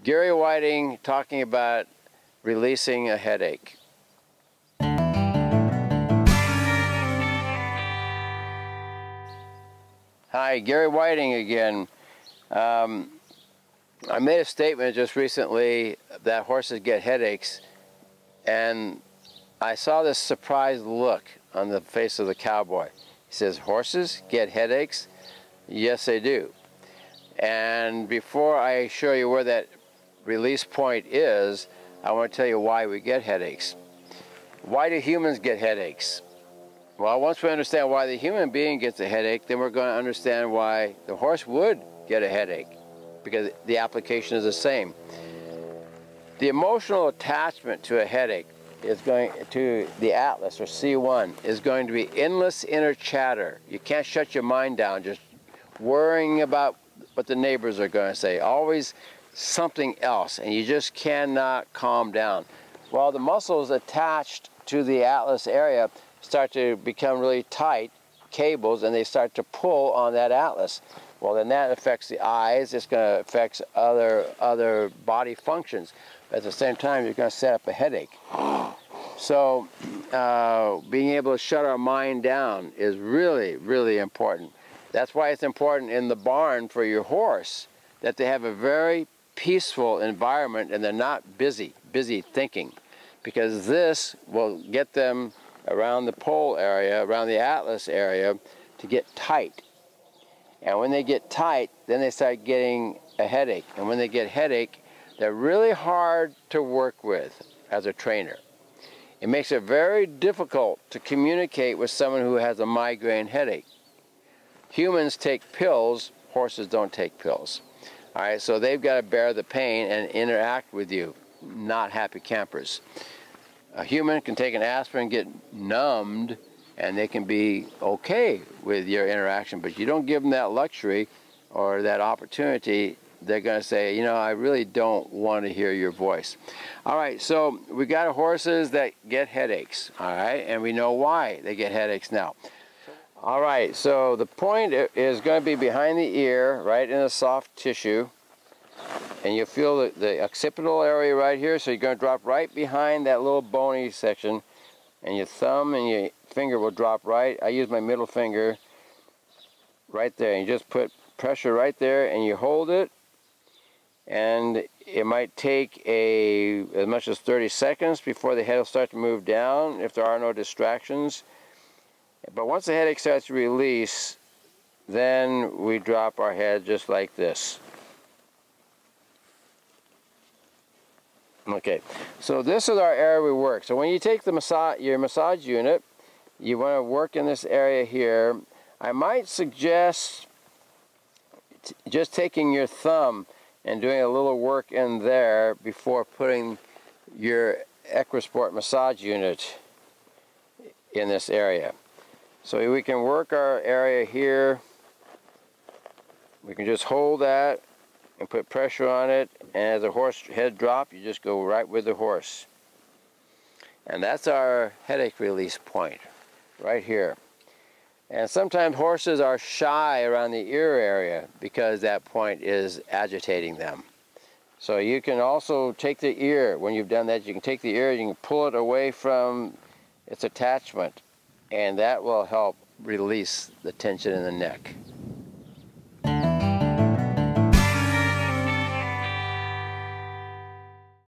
Gary Whiting talking about releasing a headache. Hi, Gary Whiting again. I made a statement just recently that horses get headaches, and I saw this surprised look on the face of the cowboy. He says, "Horses get headaches?" Yes, they do. And before I show you where that release point is, I want to tell you why we get headaches. Why do humans get headaches? Well, once we understand why the human being gets a headache, then we're going to understand why the horse would get a headache, because the application is the same. The emotional attachment to a headache is going to the atlas, or C1, is going to be endless inner chatter. You can't shut your mind down just worrying about what the neighbors are going to say. Always something else, and you just cannot calm down. Well, the muscles attached to the atlas area start to become really tight cables, and they start to pull on that atlas. Well, then that affects the eyes. It's going to affect other body functions. At the same time, you're going to set up a headache. So being able to shut our mind down is really, really important. That's why it's important in the barn for your horse that they have a very peaceful environment and they're not busy thinking, because this will get them around the pole area, around the atlas area, to get tight. And when they get tight, then they start getting a headache. And when they get a headache, they're really hard to work with as a trainer. It makes it very difficult to communicate with someone who has a migraine headache. Humans take pills, horses don't take pills. All right, so they've got to bear the pain and interact with you, not happy campers. A human can take an aspirin, get numbed, and they can be okay with your interaction, but you don't give them that luxury or that opportunity, they're going to say, you know, I really don't want to hear your voice. All right, so we got horses that get headaches, all right, and we know why they get headaches now. All right, so the point is going to be behind the ear, right in the soft tissue, and you feel the occipital area right here, so you're going to drop right behind that little bony section, and your thumb and your finger will drop right. I use my middle finger right there, and you just put pressure right there, and you hold it, and it might take as much as 30 seconds before the head will start to move down if there are no distractions. But once the headache starts to release, then we drop our head just like this. Okay, so this is our area we work. So when you take your massage unit, you want to work in this area here. I might suggest just taking your thumb and doing a little work in there before putting your equisport massage unit in this area. So we can work our area here. We can just hold that and put pressure on it, and as the horse head drop, you just go right with the horse. And that's our headache release point, right here. And sometimes horses are shy around the ear area because that point is agitating them. So you can also take the ear. When you've done that, you can take the ear, you can pull it away from its attachment, and that will help release the tension in the neck.